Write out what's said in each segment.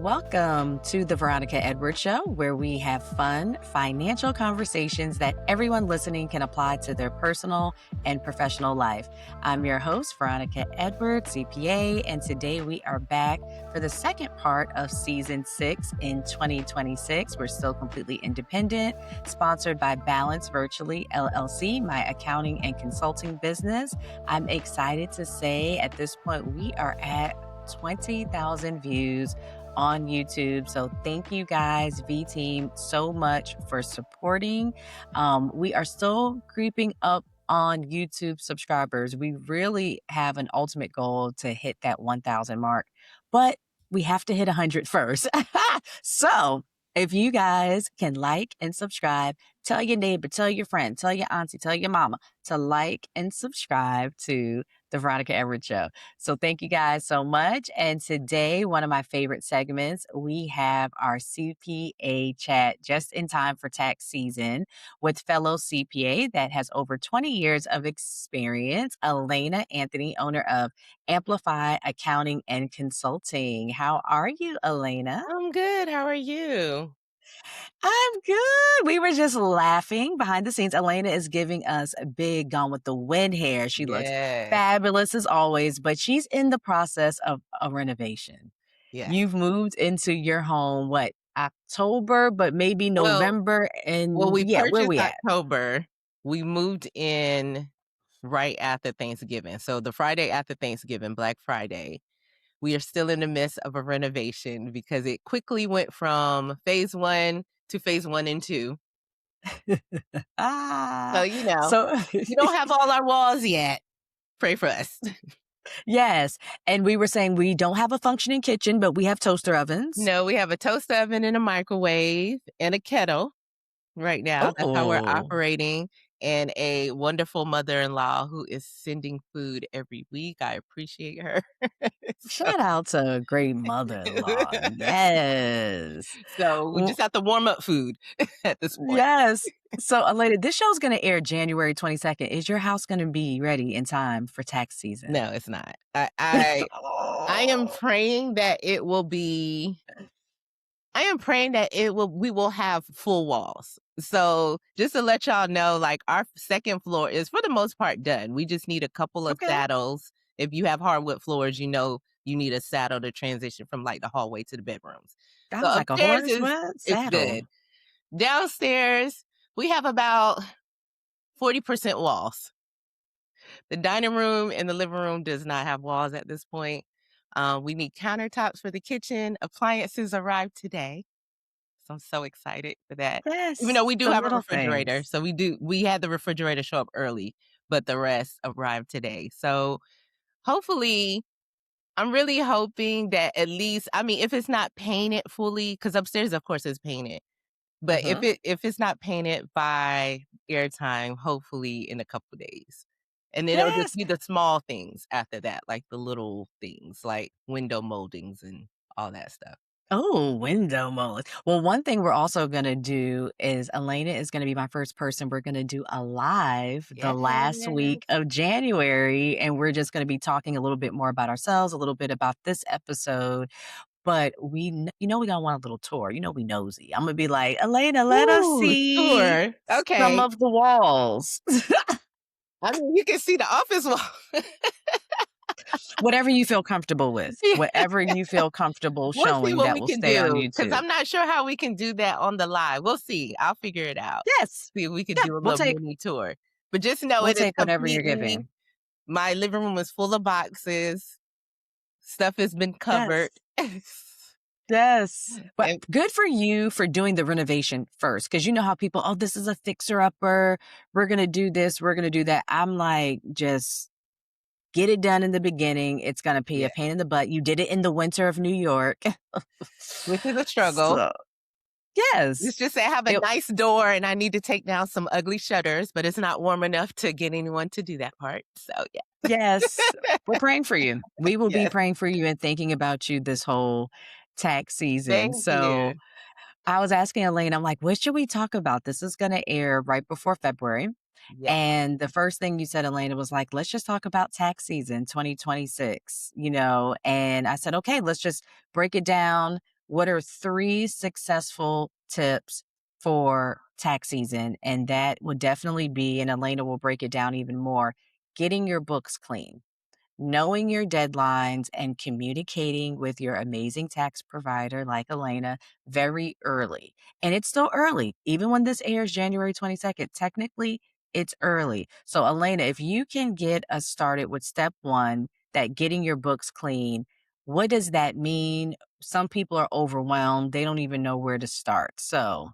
Welcome to the Veronica Edwards Show, where we have fun financial conversations that everyone listening can apply to their personal and professional life. I'm your host, Veronica Edwards, CPA, and today we are back for the second part of season 6 in 2026. We're still completely independent, sponsored by Balance Virtually LLC, my accounting and consulting business. I'm excited to say at this point we are at 20,000 views on YouTube. So thank you guys, V Team, so much for supporting. We are still creeping up on YouTube subscribers. We really have an ultimate goal to hit that 1,000 mark, but we have to hit 100 first. So if you guys can like and subscribe, tell your neighbor, tell your friend, tell your auntie, tell your mama to like and subscribe to the Veronica Edwards Show. So thank you guys so much. And today, one of my favorite segments, we have our CPA chat just in time for tax season with fellow CPA that has over 20 years of experience, Alanna Anthony, owner of Amplify Accounting and Consulting. How are you, Alanna? I'm good. How are you? I'm good. We were just laughing behind the scenes. Alanna is giving us a big Gone with the Wind hair. She looks Yes. fabulous as always, but she's in the process of a renovation. Yes. You've moved into your home, what, October, but maybe November? Well, we where purchased we at? October. We moved in right after Thanksgiving. So the Friday after Thanksgiving, Black Friday, we are still in the midst of a renovation because it quickly went from phase 1 to phase 1 and 2. So, you don't have all our walls yet. Pray for us. Yes. And we were saying we don't have a functioning kitchen, but we have toaster ovens. No, we have a toaster oven and a microwave and a kettle right now. That's how we're operating. And a wonderful mother-in-law who is sending food every week. I appreciate her. Shout out to a great mother-in-law. Yes. So we just have to warm up food at this point. Yes. So, Alanna, this show's going to air January 22nd. Is your house going to be ready in time for tax season? No, it's not. I am praying that it will be. I am praying that we will have full walls. So just to let y'all know, like our second floor is for the most part done. We just need a couple of saddles. If you have hardwood floors, you need a saddle to transition from like the hallway to the bedrooms. That was like a horse saddle. It's good. Downstairs, we have about 40% walls. The dining room and the living room does not have walls at this point. We need countertops for the kitchen. Appliances arrived today. So I'm so excited for that. Yes, even though we do have a refrigerator. things. So we had the refrigerator show up early, but the rest arrived today. So hopefully, I'm really hoping that at least, if it's not painted fully, because upstairs, of course, is painted. But if it's not painted by airtime, hopefully in a couple of days. And then it'll just be the small things after that, like the little things, like window moldings and all that stuff. Oh, window molding. Well, one thing we're also going to do is Alanna is going to be my first person. We're going to do a live the last week of January. And we're just going to be talking a little bit more about ourselves, a little bit about this episode. But we don't want a little tour. We nosy. I'm going to be like, Alanna, let us see some of the walls. You can see the office wall. Whatever you feel comfortable with. Whatever you feel comfortable showing that will stay on YouTube. Because I'm not sure how we can do that on the live. We'll see. I'll figure it out. Yes. See if we can do a little mini tour. But just know we'll take whatever you're giving. My living room is full of boxes. Stuff has been covered. Yes. But good for you for doing the renovation first. Because you know how people, this is a fixer-upper. We're going to do this. We're going to do that. I'm like, just get it done in the beginning. It's going to be a pain in the butt. You did it in the winter of New York. Which is a struggle. So, yes. It's just I have a nice door and I need to take down some ugly shutters, but it's not warm enough to get anyone to do that part. So, yeah. Yes. We're praying for you. We will be praying for you and thinking about you this whole tax season. Thank you. I was asking Alanna, I'm like, what should we talk about? This is going to air right before February. Yeah. And the first thing you said, Alanna, was like, let's just talk about tax season 2026, and I said, okay, let's just break it down. what are 3 successful tips for tax season? And that would definitely be, and Elena will break it down even more, getting your books clean, knowing your deadlines, and communicating with your amazing tax provider like Elena very early. And it's still early. Even when this airs January 22nd, technically it's early. So, Elena, if you can get us started with step one, that getting your books clean, what does that mean? Some people are overwhelmed, they don't even know where to start. So,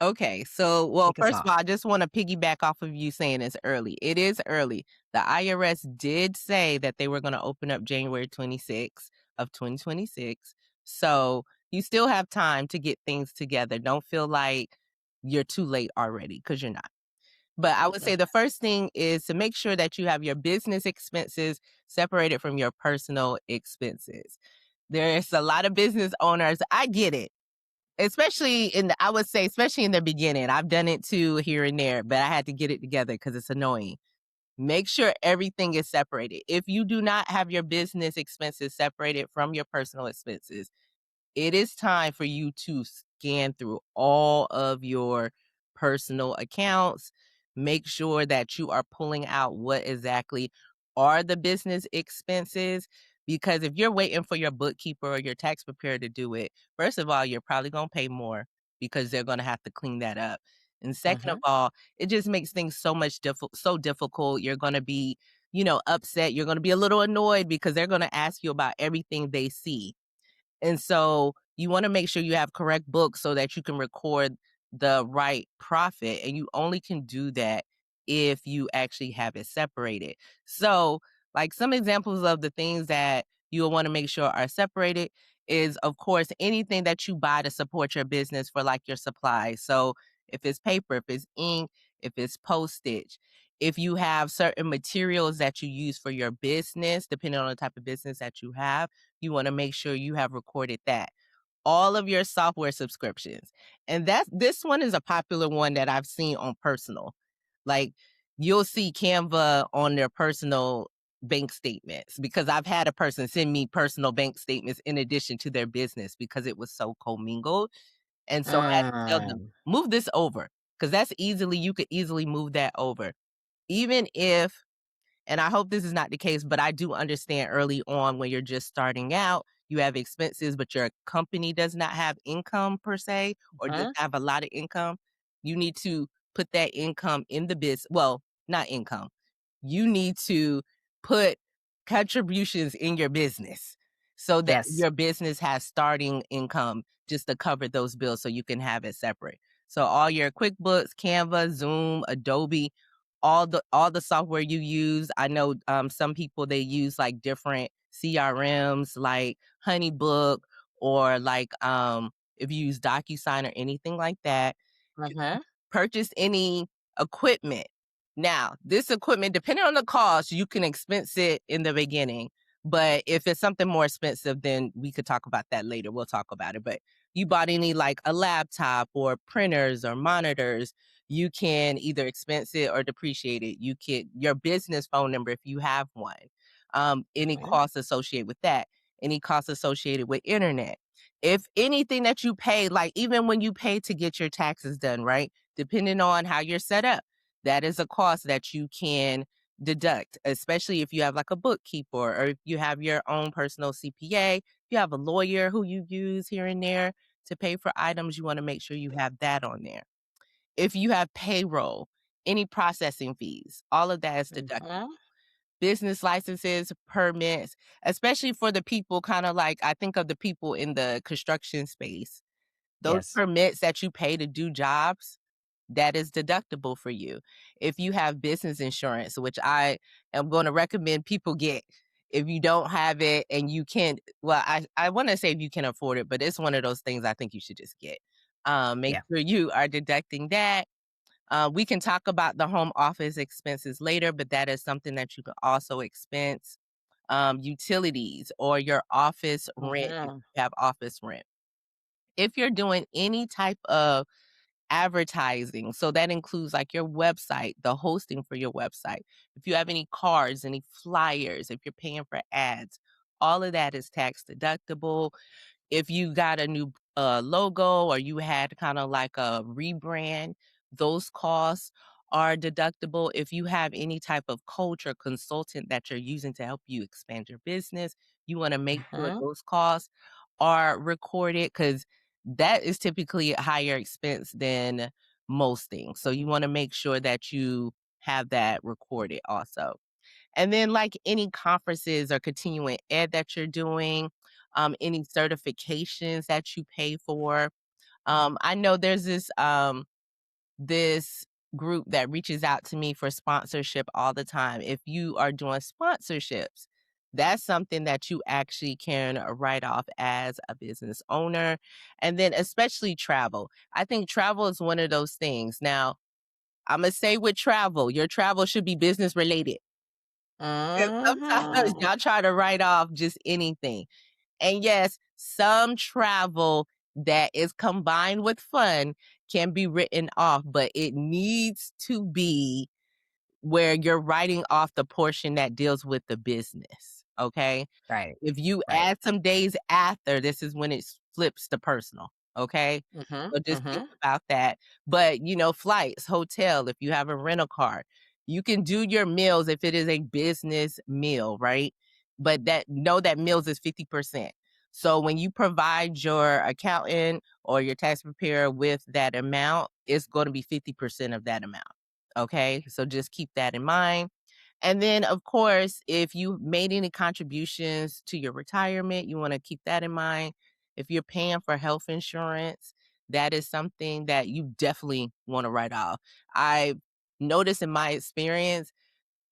Okay, so, well, kick us first of all, off. I just wanna piggyback off of you saying it's early. It is early. The IRS did say that they were gonna open up January 26th of 2026, so you still have time to get things together. Don't feel like you're too late already, because 'cause you're not. But I would say the first thing is to make sure that you have your business expenses separated from your personal expenses. There's a lot of business owners, I get it. Especially I would say, especially in the beginning. I've done it too here and there, but I had to get it together because it's annoying. Make sure everything is separated. If you do not have your business expenses separated from your personal expenses, it is time for you to scan through all of your personal accounts. Make sure that you are pulling out what exactly are the business expenses. Because if you're waiting for your bookkeeper or your tax preparer to do it, first of all, you're probably going to pay more because they're going to have to clean that up. And second of Mhm. all, it just makes things so difficult. You're going to be, upset. You're going to be a little annoyed because they're going to ask you about everything they see. And so you want to make sure you have correct books so that you can record the right profit. And you only can do that if you actually have it separated. So, like some examples of the things that you'll want to make sure are separated is, of course, anything that you buy to support your business for like your supplies. So, if it's paper, if it's ink, if it's postage, if you have certain materials that you use for your business, depending on the type of business that you have, you want to make sure you have recorded that. All of your software subscriptions. And this one is a popular one that I've seen on personal. Like you'll see Canva on their personal bank statements because I've had a person send me personal bank statements in addition to their business because it was so commingled. And so I had to tell them, Mm. move this over because you could easily move that over. Even if and I hope this is not the case, but I do understand early on when you're just starting out, you have expenses, but your company does not have income per se, or doesn't Mhm. have a lot of income. You need to put that income in the biz. Well, not income. You need to put contributions in your business so that Yes. your business has starting income just to cover those bills so you can have it separate. So all your QuickBooks, Canva, Zoom, Adobe, all the software you use. I know some people they use like different CRMs like Honeybook or like if you use DocuSign or anything like that. If you Mhm. purchase any equipment. Now, this equipment, depending on the cost, you can expense it in the beginning. But if it's something more expensive, then we could talk about that later. We'll talk about it. But you bought any like a laptop or printers or monitors, you can either expense it or depreciate it. You can your business phone number if you have one. Any Mhm. costs associated with that, any costs associated with internet. If anything that you pay, like even when you pay to get your taxes done, right? Depending on how you're set up, that is a cost that you can deduct, especially if you have like a bookkeeper or if you have your own personal CPA, if you have a lawyer who you use here and there to pay for items, you want to make sure you have that on there. If you have payroll, any processing fees, all of that is deductible. Mhm. Business licenses, permits, especially for the people kind of like I think of the people in the construction space. Those Yes. permits that you pay to do jobs, that is deductible for you. If you have business insurance, which I am going to recommend people get, if you don't have it and you can't, well, I want to say if you can afford it, but it's one of those things I think you should just get. Make Yeah. sure you are deducting that. We can talk about the home office expenses later, but that is something that you can also expense. Utilities or your office rent if Mhm. you have office rent. If you're doing any type of advertising, so that includes like your website, the hosting for your website. If you have any cards, any flyers, if you're paying for ads, all of that is tax deductible. If you got a new logo or you had kind of like a rebrand, those costs are deductible. If you have any type of coach or consultant that you're using to help you expand your business, you want to make sure Mhm. those costs are recorded because that is typically a higher expense than most things. So you want to make sure that you have that recorded also. And then, like any conferences or continuing ed that you're doing, any certifications that you pay for. I know there's this group that reaches out to me for sponsorship all the time. If you are doing sponsorships, that's something that you actually can write off as a business owner. And then, especially travel. I think travel is one of those things. Now, I'm going to say with travel, your travel should be business related. 'Cause sometimes Mhm. y'all try to write off just anything. And yes, some travel that is combined with fun can be written off, but it needs to be where you're writing off the portion that deals with the business, okay? Right. If you Right. add some days after, this is when it flips to personal, okay? Mhm. So just think Mhm. about that. But, flights, hotel, if you have a rental car, you can do your meals if it is a business meal, right? But that know that meals is 50%. So when you provide your accountant or your tax preparer with that amount, it's going to be 50% of that amount. Okay? So just keep that in mind. And then, of course, if you made any contributions to your retirement, you want to keep that in mind. If you're paying for health insurance, that is something that you definitely want to write off. I noticed in my experience,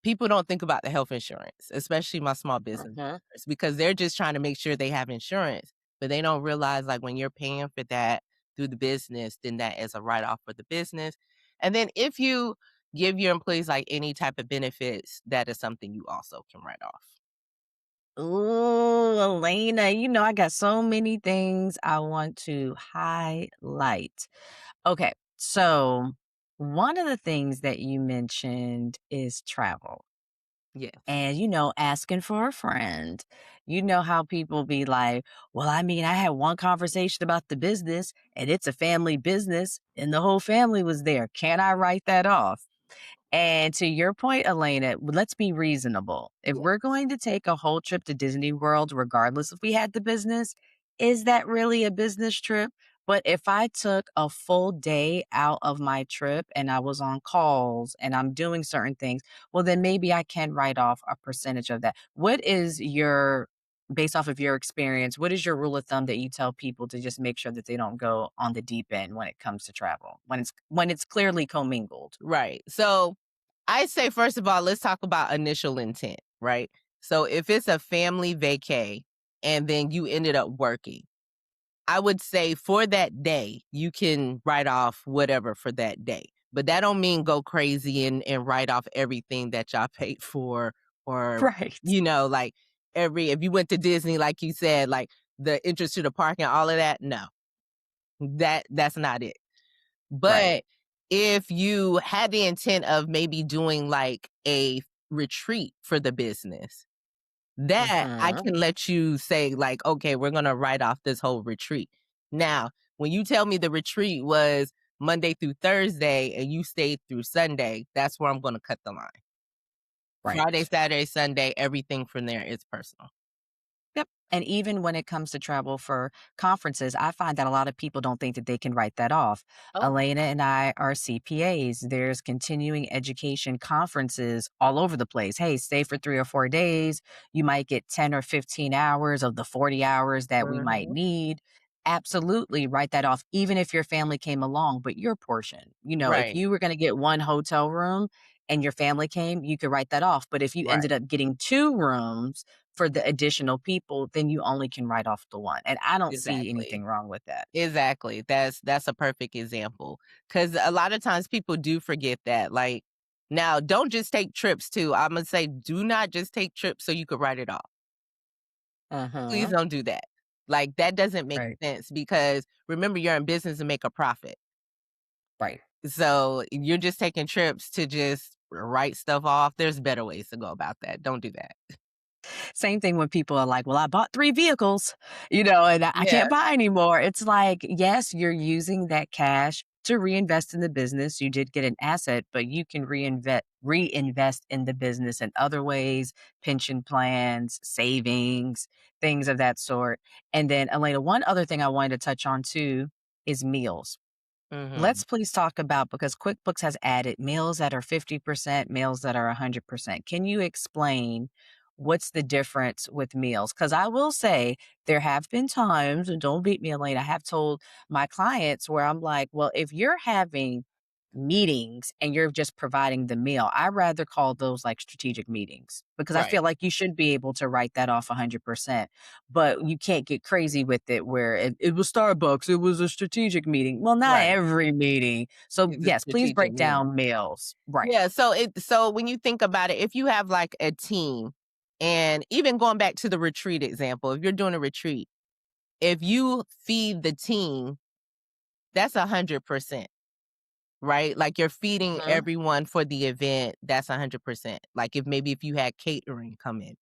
people don't think about the health insurance, especially my small business Mhm. owners, because they're just trying to make sure they have insurance, but they don't realize like when you're paying for that through the business, then that is a write off for the business. And then if you give your employees like any type of benefits, that is something you also can write off. Ooh, Elena, I got so many things I want to highlight. Okay, so one of the things that you mentioned is travel. Yes. And, asking for a friend. You know how people be like, well, I mean, I had one conversation about the business and it's a family business and the whole family was there. Can I write that off? And to your point, Elena, let's be reasonable. If Yeah. we're going to take a whole trip to Disney World, regardless if we had the business, is that really a business trip? But if I took a full day out of my trip and I was on calls and I'm doing certain things, well, then maybe I can write off a percentage of that. Based off of your experience, what is your rule of thumb that you tell people to just make sure that they don't go on the deep end when it comes to travel, when it's clearly commingled? Right. So I say, first of all, let's talk about initial intent, right? So if it's a family vacay and then you ended up working, I would say for that day, you can write off whatever for that day. But that don't mean go crazy and write off everything that y'all paid for or, Right. like if you went to Disney, like you said, like the interest to the park and all of that. No, that's not it. Right. But if you had the intent of maybe doing like a retreat for the business, that I Mhm. can let you say like, "Okay, we're gonna write off this whole retreat." Now, when you tell me the retreat was Monday through Thursday and you stayed through Sunday, that's where I'm gonna cut the line. Friday, Right. Saturday, Sunday, everything from there is personal. Yep. And even when it comes to travel for conferences, I find that a lot of people don't think that they can write that off. Oh, Elena and I are CPAs. There's continuing education conferences all over the place. Hey, stay for 3 or 4 days. You might get 10 or 15 hours of the 40 hours that we might mhm. need. Absolutely write that off, even if your family came along, but your portion. If Right, you were going to get one hotel room and your family came, you could write that off. But if you right, ended up getting two rooms, for the additional people, then you only can write off the one, and I don't see exactly. anything wrong with that. Exactly. That's a perfect example. Cause a lot of times people do forget that. Like, now don't just take trips too. I'm gonna say do not just take trips so you could write it off. Please Mhm. don't do that. Like that doesn't make Right, sense because remember you're in business to make a profit. right. So you're just taking trips to just write stuff off. There's better ways to go about that. Don't do that. same thing when people are like, well, I bought 3 vehicles, and I Yeah. can't buy anymore. It's like, yes, you're using that cash to reinvest in the business. You did get an asset, but you can reinvest in the business in other ways, pension plans, savings, things of that sort. And then, Elena, one other thing I wanted to touch on too is meals. Mhm. Let's please talk about, because QuickBooks has added meals that are 50%, meals that are 100%. Can you explain what's the difference with meals? Because I will say there have been times, and don't beat me, Elaine, I have told my clients where I'm like, well, if you're having meetings and you're just providing the meal, I rather call those like strategic meetings because I Right. feel like you should be able to write that off 100%. But you can't get crazy with it where it was Starbucks, it was a strategic meeting. Well, not Right. every meeting. So, It's a yes, please strategic break meal. down meals. Right. Yeah, so when you think about it, if you have like a team, and even going back to the retreat example, if you're doing a retreat, if you feed the team, that's 100%, right? Like you're feeding Mhm. everyone for the event, that's 100%. Like if you had catering come in.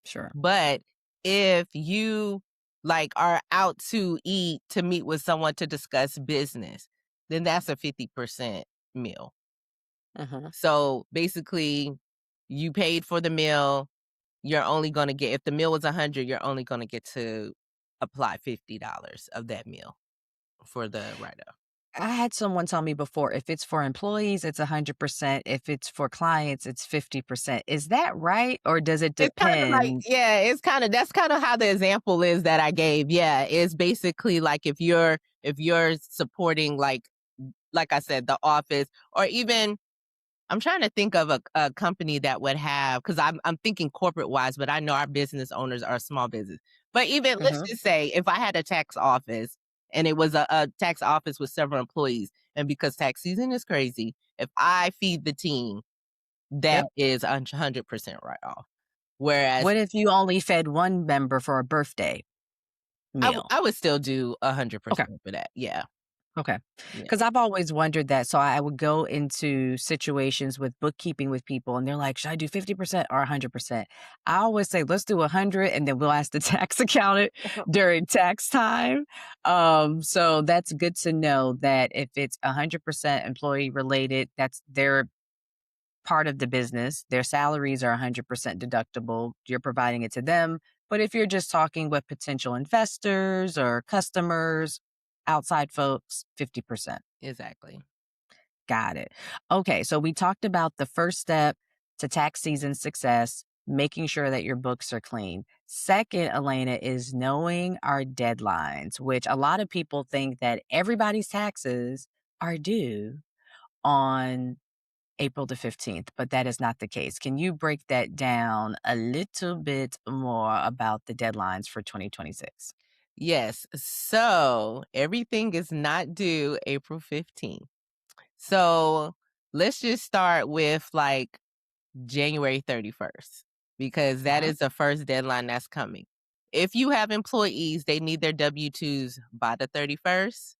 Sure. But if you like are out to eat to meet with someone to discuss business, then that's a 50% meal. Mhm. So basically, you paid for the meal. You're only going to get, if the meal was 100, you're only going to get to apply $50 of that meal for the write up. I had someone tell me before, if it's for employees, it's 100%. If it's for clients, it's 50%. Is that right? Or does it It's kind of like, depend? yeah, that's kind of how the example is that I gave. Yeah, it's basically like if you're supporting like I said, the office, or even I'm trying to think of a company that would have, because I'm thinking corporate wise, but I know our business owners are small business. But even let's Mhm. just say if I had a tax office and it was a tax office with several employees, and because tax season is crazy, if I feed the team, that Yep. is 100% write off. Whereas What if you only fed one member for a birthday meal? I would still do Okay. 100% for that. Yeah, Okay. yeah. Because I've always wondered that. So I would go into situations with bookkeeping with people and they're like, should I do 50% or 100%? I always say, let's do 100 and then we'll ask the tax accountant during tax time. So that's good to know that if it's 100% employee related, that's their part of the business. Their salaries are 100% deductible. You're providing it to them. But if you're just talking with potential investors or customers, outside folks, 50%. Exactly. Got it. Okay. So we talked about the first step to tax season success, making sure that your books are clean. Second, Elena, is knowing our deadlines, which a lot of people think that everybody's taxes are due on April the 15th, but that is not the case. Can you break that down a little bit more about the deadlines for 2026? Yes. So everything is not due April 15th. So let's just start with like January 31st, because that Uh-huh. is the first deadline that's coming. If you have employees, they need their W 2s by the 31st.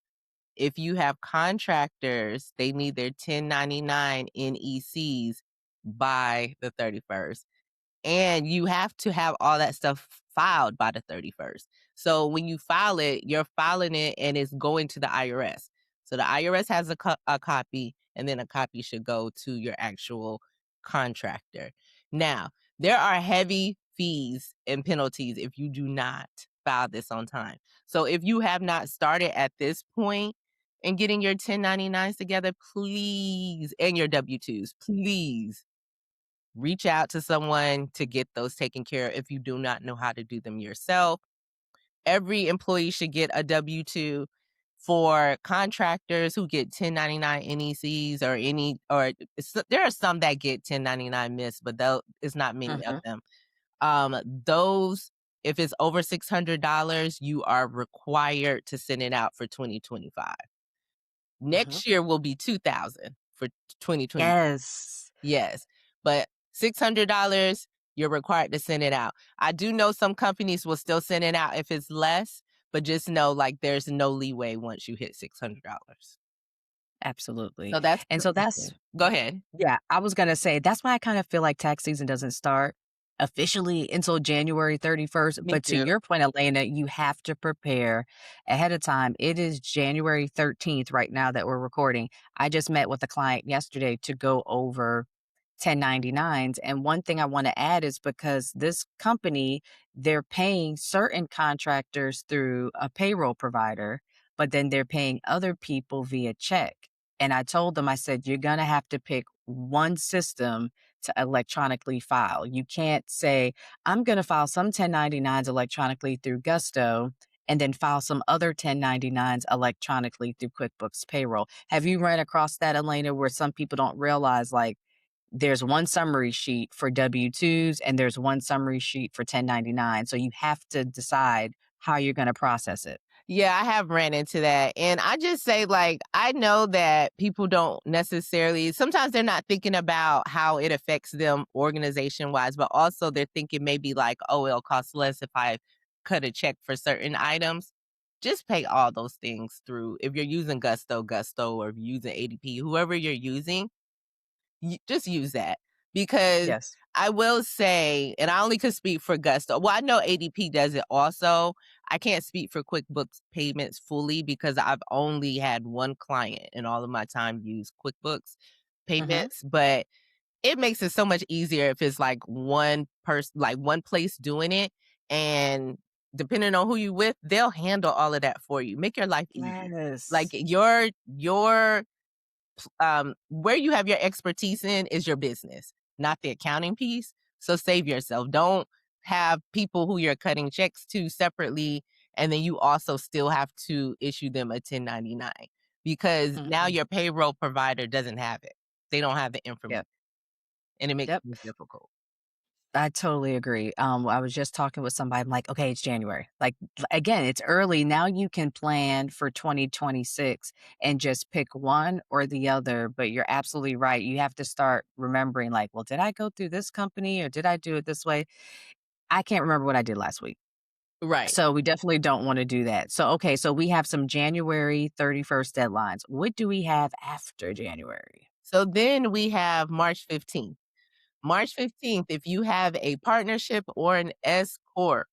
If you have contractors, they need their 1099 NECs by the 31st, and you have to have all that stuff filed by the 31st. So when you file it, you're filing it and it's going to the IRS. So the IRS has a copy, and then a copy should go to your actual contractor. Now, there are heavy fees and penalties if you do not file this on time. So if you have not started at this point in getting your 1099s together, please, and your W 2s, please reach out to someone to get those taken care of if you do not know how to do them yourself. Every employee should get a W 2. For contractors who get 1099 NECs or there are some that get 1099 miss, but though it's not many of Uh-huh. them. Those, if it's over $600, you are required to send it out for 2025. Uh-huh. Next year will be 2000 for 2020. Yes. Yes, but $600, you're required to send it out. I do know some companies will still send it out if it's less, but just know, like, there's no leeway once you hit $600. Absolutely. So that's And the so first that's thing. Go ahead. yeah, I was gonna say, that's why I kind of feel like tax season doesn't start officially until January 31st. Me But to too. your point, Elena, you have to prepare ahead of time. It is January 13th right now that we're recording. I just met with a client yesterday to go over 1099s. And one thing I want to add is because this company, they're paying certain contractors through a payroll provider, but then they're paying other people via check. And I told them, I said, you're going to have to pick one system to electronically file. You can't say, I'm going to file some 1099s electronically through Gusto and then file some other 1099s electronically through QuickBooks Payroll. Have you run across that, Elena, where some people don't realize like there's one summary sheet for W-2s and there's one summary sheet for 1099. So you have to decide how you're going to process it. Yeah, I have ran into that. And I just say, like, I know that people don't necessarily, sometimes they're not thinking about how it affects them organization wise, but also they're thinking maybe like, oh, it'll cost less if I cut a check for certain items. Just pay all those things through. If you're using Gusto, or if you're using ADP, whoever you're using, just use that. Because Yes. I will say, and I only could speak for Gusto. Well, I know ADP does it also. I can't speak for QuickBooks payments fully because I've only had one client in all of my time use QuickBooks Hmm. payments, but it makes it so much easier if it's like one person, like one place doing it. And depending on who you with, they'll handle all of that for you. Make your life easy. Like Yes. your where you have your expertise in is your business, not the accounting piece. So save yourself. Don't have people who you're cutting checks to separately, and then you also still have to issue them a 1099 because now Mhm. your payroll provider doesn't have it. They don't have the information, Yep. and it makes Yep. things difficult. I totally agree. I was just talking with somebody. I'm like, okay, it's January. Like, again, it's early. Now you can plan for 2026 and just pick one or the other. But you're absolutely right. You have to start remembering, like, well, did I go through this company or did I do it this way? I can't remember what I did last week. Right. So we definitely don't want to do that. So, okay, so we have some January 31st deadlines. What do we have after January? So then we have March 15th. March 15th, if you have a partnership or an S corp,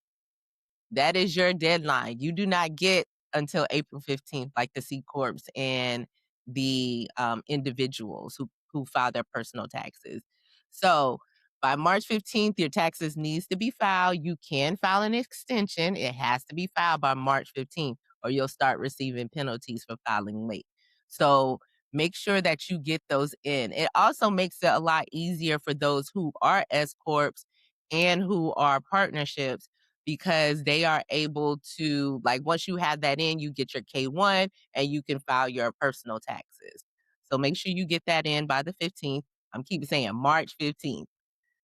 that is your deadline. You do not get until April 15th, like the C corps and the individuals who file their personal taxes. So by March 15th, your taxes needs to be filed. You can file an extension. It has to be filed by March 15th, or you'll start receiving penalties for filing late. So make sure that you get those in. It also makes it a lot easier for those who are S corps and who are partnerships because they are able to, like, once you have that in, you get your K1 and you can file your personal taxes. So make sure you get that in by the 15th. I'm keep saying March 15th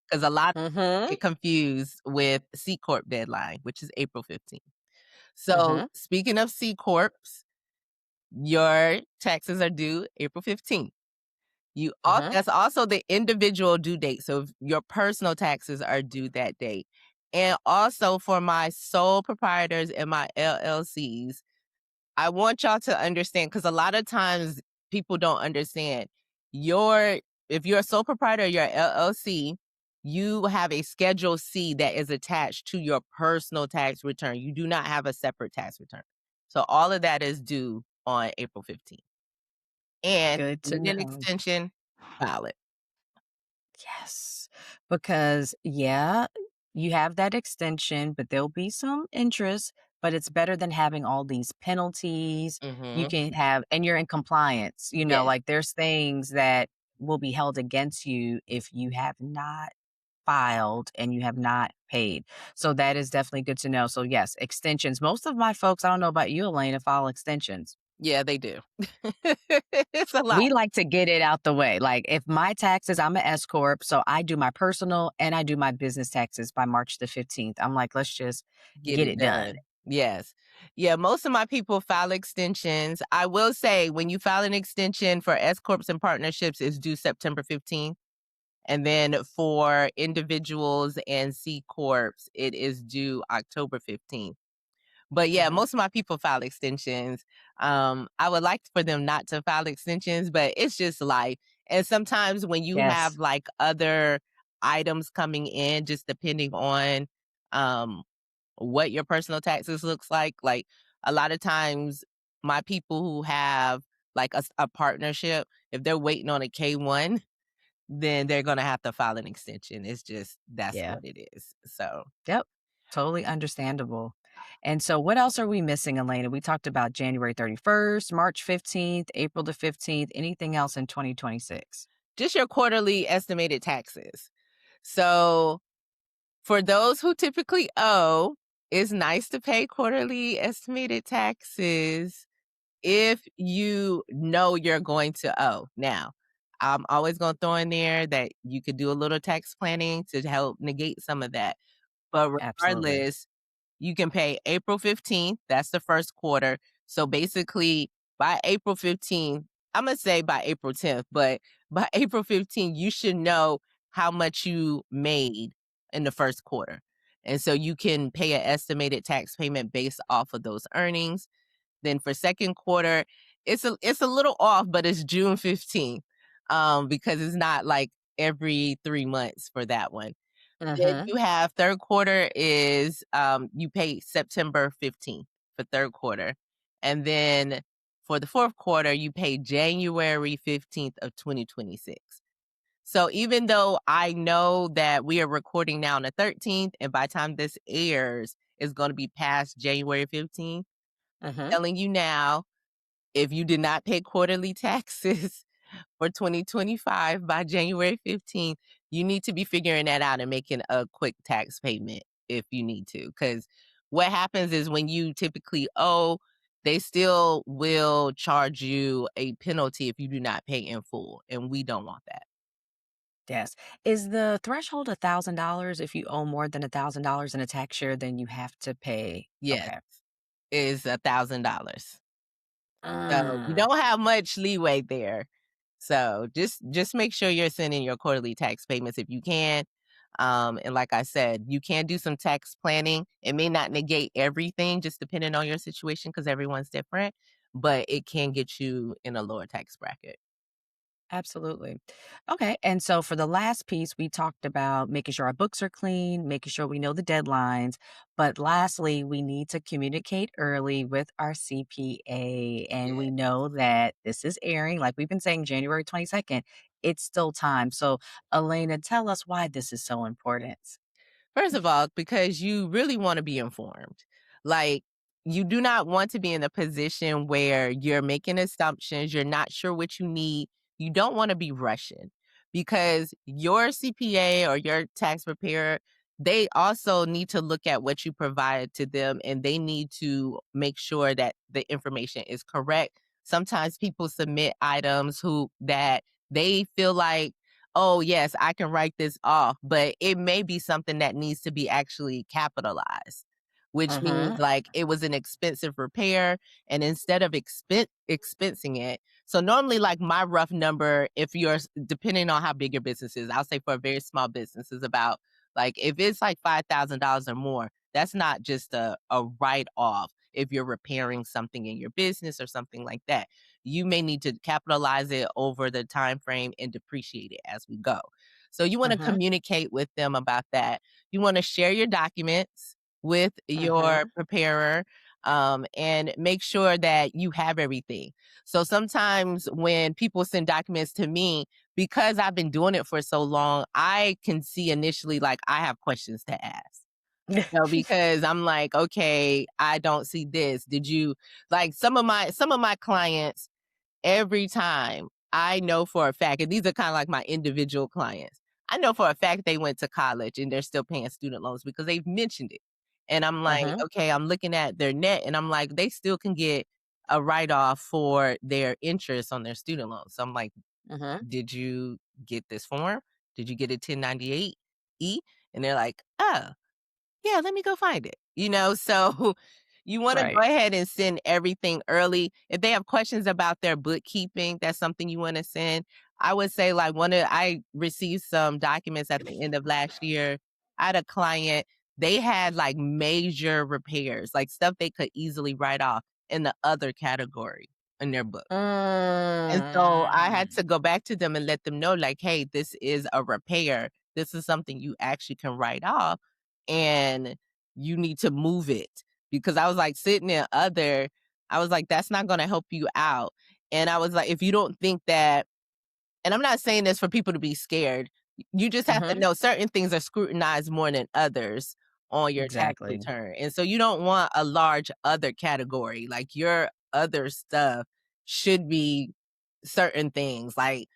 because a lot of Mm-hmm. people get confused with C Corp deadline, which is April 15th. So Mm-hmm. speaking of C Corps, your taxes are due April 15th. Mm-hmm. That's also the individual due date. So if your personal taxes are due that date. And also for my sole proprietors and my LLCs, I want y'all to understand because a lot of times people don't understand. Your If you're a sole proprietor, your LLC, you have a Schedule C that is attached to your personal tax return. You do not have a separate tax return. So all of that is due on April 15th. And Good to need an know. extension, file it. Yes, because yeah, you have that extension, but there'll be some interest, but it's better than having all these penalties. You Mhm. can have, and you're in compliance, Yes. like there's things that will be held against you if you have not filed and you have not paid. So that is definitely good to know. So yes, extensions. Most of my folks, I don't know about you, Elena, file extensions. Yeah, they do. It's a lot. We like to get it out the way. Like if my taxes, I'm an S corp, so I do my personal and I do my business taxes by March the 15th. I'm like, let's just Get get it it done. done. Yes. Yeah, most of my people file extensions. I will say when you file an extension for S corps and partnerships, it's due September 15th. And then for individuals and C corps, it is due October 15th. But yeah, Mhm. most of my people file extensions. I would like for them not to file extensions, but it's just life. And sometimes when you have Yes. like other items coming in just depending on um what your personal taxes looks like. Like a lot of times my people who have like a partnership, if they're waiting on a K-1, then they're going to have to file an extension. It's just that's Yeah. what it is. So Yep. Totally understandable. And so what else are we missing, Elena? We talked about January 31st, March 15th, April the 15th. Anything else in 2026? just your quarterly estimated taxes. So for those who typically owe, it's nice to pay quarterly estimated taxes if you know you're going to owe. Now, I'm always going to throw in there that you could do a little tax planning to help negate some of that. But Absolutely. regardless, you can pay April 15th. That's the first quarter. So basically, by April 15th, I'm going to say by April 10th, but by April 15th, you should know how much you made in the first quarter. And so you can pay an estimated tax payment based off of those earnings. Then for second quarter, it's a little off, but it's June 15th, because it's not like every 3 months for that one. Then Mm-hmm. you have third quarter is, you pay September 15th for third quarter. And then for the fourth quarter, you pay January 15th of 2026. So even though I know that we are recording now on the 13th, and by the time this airs, it's going to be past January 15th, Mm-hmm. telling you now, if you did not pay quarterly taxes for 2025 by January 15th, you need to be figuring that out and making a quick tax payment if you need to. Because what happens is when you typically owe, they still will charge you a penalty if you do not pay in full. And we don't want that. Yes. Is the threshold $1,000? If you owe more than $1,000 in a tax year, then you have to pay. Yes, Okay. is $1,000. So you Mm, don't have much leeway there. So just make sure you're sending your quarterly tax payments if you can. And like I said, you can do some tax planning. It may not negate everything, just depending on your situation, because everyone's different, but it can get you in a lower tax bracket. absolutely. Okay. And so for the last piece, we talked about making sure our books are clean, making sure we know the deadlines. But lastly, we need to communicate early with our CPA. And Yeah. we know that this is airing, like we've been saying, January 22nd. It's still time. So, Elena, tell us why this is so important. First of all, because you really want to be informed. Like, you do not want to be in a position where you're making assumptions, you're not sure what you need. You don't want to be rushing because your CPA or your tax preparer, they also need to look at what you provide to them and they need to make sure that the information is correct. Sometimes people submit items who that they feel like, oh, yes, I can write this off, but it may be something that needs to be actually capitalized, which means Mm-hmm. like it was an expensive repair. And instead of expensing it, so normally, like my rough number, if you're depending on how big your business is, I'll say for a very small business is about like if it's like $5,000 or more, that's not just a write off. If you're repairing something in your business or something like that, you may need to capitalize it over the time frame and depreciate it as we go. So you want to Mm-hmm. communicate with them about that. You want to share your documents with your Mm-hmm. preparer, and make sure that you have everything. So sometimes when people send documents to me, because I've been doing it for so long, I can see initially like I have questions to ask. No, because I'm like, okay, I don't see this. Did you like some of my clients every time I know for a fact, and these are kind of like my individual clients. I know for a fact they went to college and they're still paying student loans because they've mentioned it. And I'm like, Mm-hmm. okay, I'm looking at their net and I'm like, they still can get a write off for their interest on their student loans. So I'm like, Mm-hmm. did you get this form? Did you get a 1098 E? And they're like, oh, yeah, let me go find it. So you want to go Right. ahead and send everything early. If they have questions about their bookkeeping, that's something you want to send. I would say like I received some documents at the end of last year. I had a client, they had like major repairs, like stuff they could easily write off in the other category in their book. And so I had Mm. to go back to them and let them know like, hey, this is a repair. this is something you actually can write off and you need to move it. Because I was like sitting in other, I was like, that's not going to help you out. And I was like, if you don't think that, and I'm not saying this for people to be scared, you just have to Mhm. know certain things are scrutinized more than others on your tax Exactly. return. And so you don't want a large other category. Like your other stuff should be certain things. Like,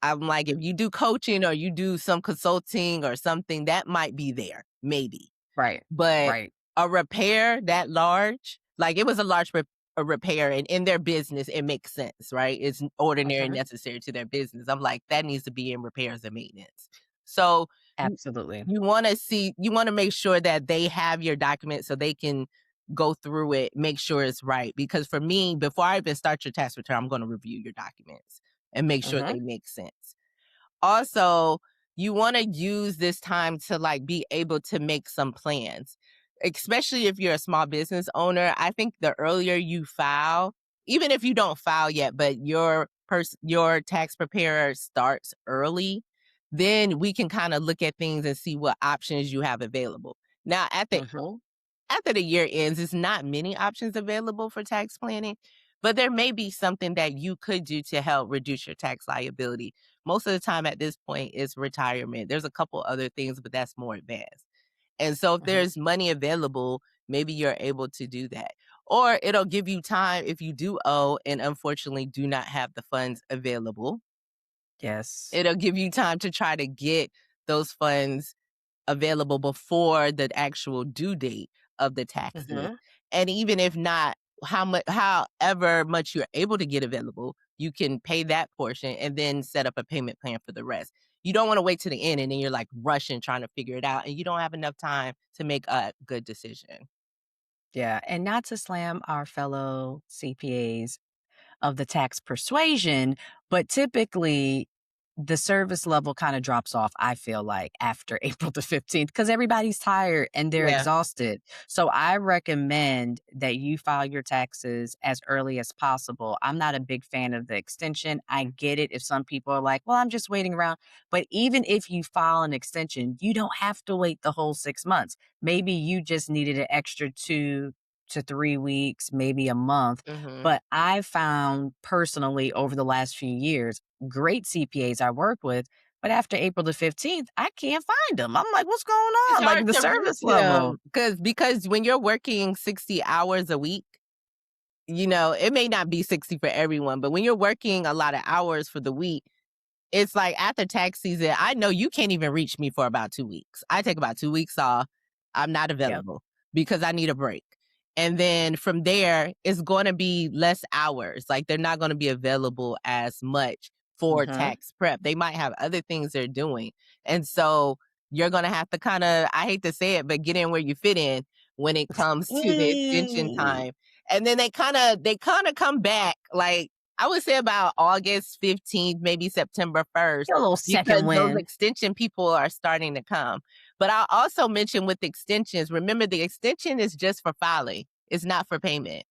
I'm like, if you do coaching or you do some consulting or something, that might be there, maybe. Right. But Right. a repair that large, like it was a large a repair, and in their business, it makes sense, right? It's ordinary and Mhm. necessary to their business. I'm like, that needs to be in repairs and maintenance. So you, Absolutely. you want to see, you want to make sure that they have your document so they can go through it, make sure it's right. Because for me, before I even start your tax return, I'm going to review your documents and make sure Mhm. they make sense. Also, you want to use this time to like be able to make some plans, especially if you're a small business owner. I think the earlier you file, even if you don't file yet, but your tax preparer starts early, then we can kind of look at things and see what options you have available. Now, Mhm. after the year ends, it's not many options available for tax planning, but there may be something that you could do to help reduce your tax liability. Most of the time at this point is retirement. There's a couple other things, but that's more advanced. And so if Mhm. there's money available, maybe you're able to do that. Or it'll give you time if you do owe and unfortunately do not have the funds available. Yes. It'll give you time to try to get those funds available before the actual due date of the taxes. Mhm. And even if not, however much you're able to get available, you can pay that portion and then set up a payment plan for the rest. You don't want to wait to the end and then you're like rushing trying to figure it out and you don't have enough time to make a good decision. Yeah, and not to slam our fellow CPAs of the tax persuasion, but typically the service level kind of drops off, I feel like, after April the 15th because everybody's tired and they're Yeah. exhausted. So I recommend that you file your taxes as early as possible. I'm not a big fan of the extension. I get it if some people are like, well, I'm just waiting around. But even if you file an extension, you don't have to wait the whole 6 months. Maybe you just needed an extra 2 to 3 weeks, maybe a month. Hmm. But I found personally over the last few years, great CPAs I work with, but after April the 15th, I can't find them. I'm like, "What's going It's on?" Like, hard the to service reach them level. because when you're working 60 hours a week, it may not be 60 for everyone, but when you're working a lot of hours for the week, it's like after tax season, I know you can't even reach me for about 2 weeks. I take about 2 weeks off. I'm not Yep. available because I need a break. And then from there, it's going to be less hours. Like they're not going to be available as much for Mhm. tax prep. They might have other things they're doing. And so you're going to have to kind of, I hate to say it, but get in where you fit in when it comes to the extension Mm. time. And then they kind of come back like I would say about August 15th, maybe September 1st, Get a little because second those wind. extension people are starting to come. But I'll also mention with extensions, remember the extension is just for filing. It's not for payment.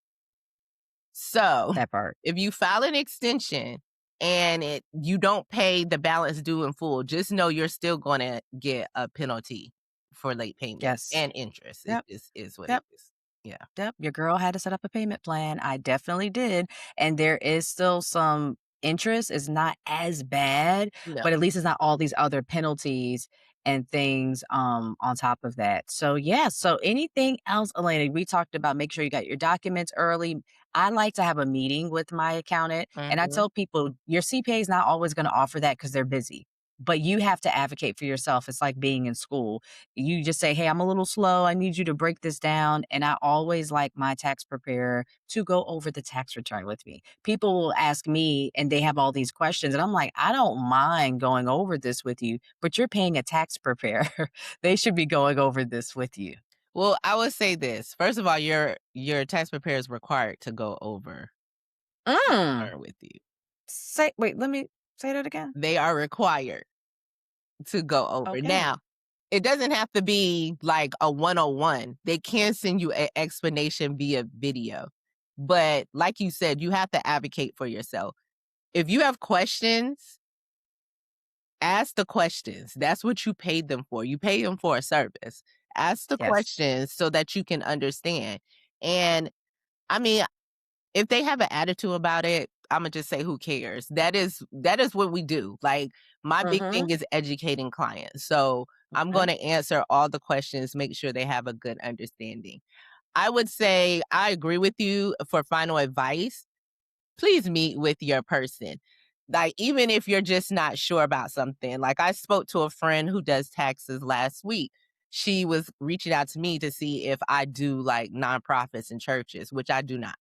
So That part. if you file an extension and you don't pay the balance due in full, just know you're still going to get a penalty for late payment Yes. and interest. It Yep. just is what it Yep. is. Yeah. Yep, your girl had to set up a payment plan. I definitely did. And there is still some interest. It's not as bad, No. but at least it's not all these other penalties and things on top of that. So yeah, so anything else, Elena? We talked about make sure you got your documents early. I like to have a meeting with my accountant and I Hmm. tell people your CPA is not always going to offer that because they're busy. But you have to advocate for yourself. It's like being in school. You just say, "Hey, I'm a little slow. I need you to break this down." And I always like my tax preparer to go over the tax return with me. People will ask me and they have all these questions. And I'm like, I don't mind going over this with you, but you're paying a tax preparer. They should be going over this with you. Well, I would say this. First of all, your tax preparer is required to go over Mm. with you. Wait, let me say that again. They are required to go over. Okay. Now, it doesn't have to be like a 101. They can send you an explanation via video. But like you said, you have to advocate for yourself. If you have questions, ask the questions. That's what you paid them for. You pay them for a service. Ask the Yes. questions so that you can understand. And I mean, if they have an attitude about it, Imma just say, "Who cares?" That is what we do. Like, my big Mm-hmm. thing is educating clients. So, I'm Mm-hmm. gonna answer all the questions, make sure they have a good understanding. I would say I agree with you for final advice. Please meet with your person. Like, even if you're just not sure about something. Like, I spoke to a friend who does taxes last week. She was reaching out to me to see if I do, like, nonprofits and churches, which I do not.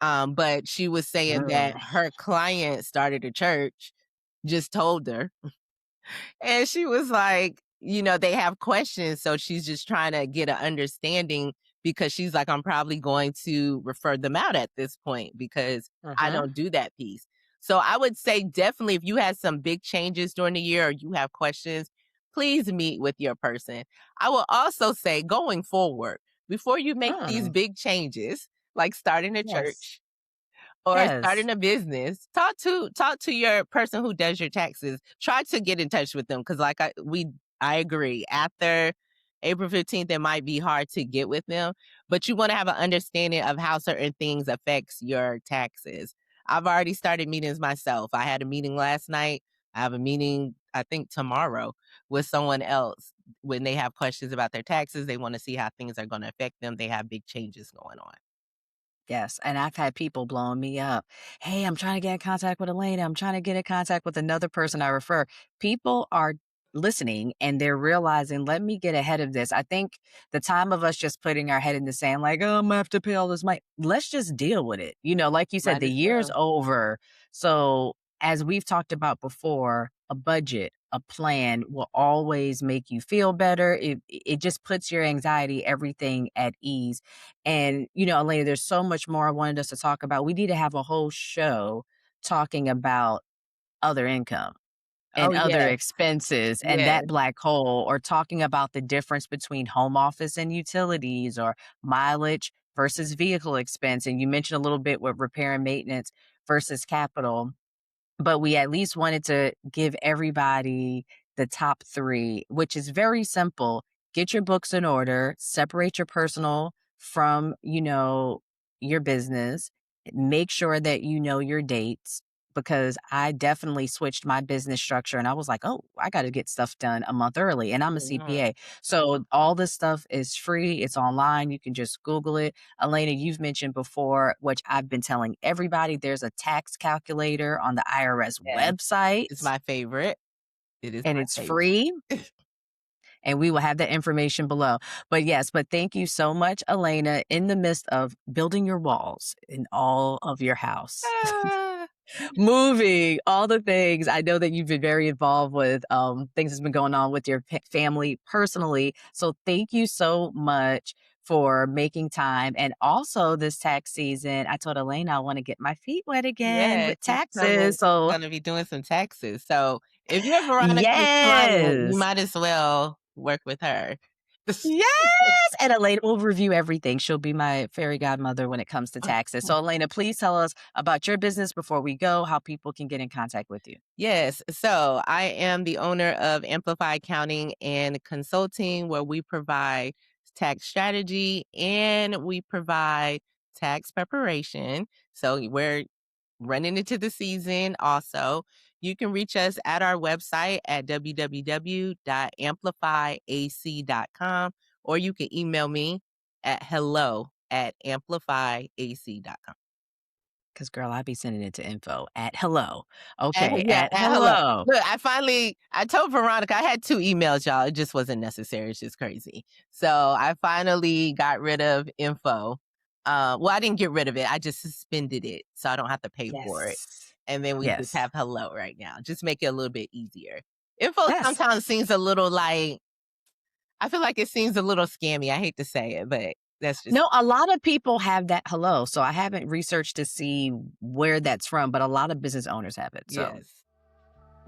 But she was saying that Ugh. her client started a church, just told her, and she was like, they have questions, so she's just trying to get an understanding because she's like, I'm probably going to refer them out at this point because I Mm-hmm. don't do that piece. So I would say definitely if you had some big changes during the year or you have questions, please meet with your person. I will also say going forward, before you make these Mm. big changes, like starting a Yes. church, or Yes. starting a business, talk to your person who does your taxes. Try to get in touch with them because, like I agree. After April 15th, it might be hard to get with them, but you want to have an understanding of how certain things affects your taxes. I've already started meetings myself. I had a meeting last night. I have a meeting, I think tomorrow, with someone else when they have questions about their taxes. They want to see how things are going to affect them. They have big changes going on. Yes, and I've had people blowing me up. "Hey, I'm trying to get in contact with Alanna. I'm trying to get in contact with another person I refer." People are listening and they're realizing, "Let me get ahead of this." I think the time of us just putting our head in the sand like, "Oh, Imma have to pay all this money." Let's just deal with it. Like you said, Might the as year's well. over. So, as we've talked about before, a budget, a plan will always make you feel better. It just puts your anxiety, everything at ease. And, Elena, there's so much more I wanted us to talk about. We need to have a whole show talking about other income Oh and other yes, expenses and yes. that black hole, or talking about the difference between home office and utilities, or mileage versus vehicle expense. And you mentioned a little bit with repair and maintenance versus capital, but we at least wanted to give everybody the top 3, which is very simple. Get your books in order, separate your personal from, your business. Make sure that you know your dates, because I definitely switched my business structure and I was like, "Oh, I gotta get stuff done a month early," and I'm a Mhm. CPA. So all this stuff is free, it's online, you can just Google it. Alanna, you've mentioned before, which I've been telling everybody, there's a tax calculator on the IRS Yes, it's website, my favorite. It is and my it's favorite. free, and we will have that information below. But thank you so much, Alanna, in the midst of building your walls in all of your house. Ah, Moving, all the things. I know that you've been very involved with things that's been going on with your family personally. So thank you so much for making time. And also this tax season, I told Elaine I want to get my feet wet again yes, with taxes. he's So gonna be doing some taxes, so if you're Veronica's client, you yes. might as well work with her. Yes. And Elena will review everything. She'll be my fairy godmother when it comes to taxes. So Elena, please tell us about your business before we go, how people can get in contact with you. Yes. So I am the owner of Amplify Accounting and Consulting, where we provide tax strategy and we provide tax preparation. So we're running into the season also. You can reach us at our website at www.amplifyac.com, or you can email me at hello@amplifyac.com. Because, girl, I be sending it to info at hello. Okay, Yeah, at hello. hello. Look, I told Veronica I had 2 emails, y'all. It just wasn't necessary. It's just crazy. So I finally got rid of info. Well, I didn't get rid of it. I just suspended it so I don't have to pay for it. Yes. And then we just Yes. have hello right now. Just make it a little bit easier. Info Yes. sometimes seems a little like I feel like it seems a little scammy. I hate to say it, but that's just No, a lot of people have that hello. So I haven't researched to see where that's from, but a lot of business owners have it. So yes.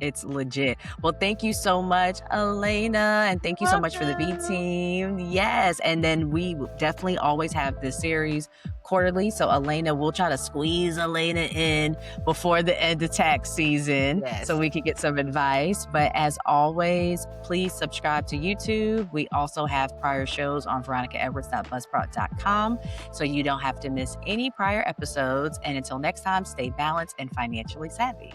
it's legit. Well, thank you so much, Elena. And thank you so much for the V Welcome. team. Yes. And then we will definitely always have this series, quarterly. So Alanna, we'll try to squeeze Alanna in before the end of tax season so we can get some advice. But as always, please subscribe to YouTube. We also have prior shows on veronicaedwards.buzzsprout.com so you don't have to miss any prior episodes. And until next time, stay balanced and financially savvy.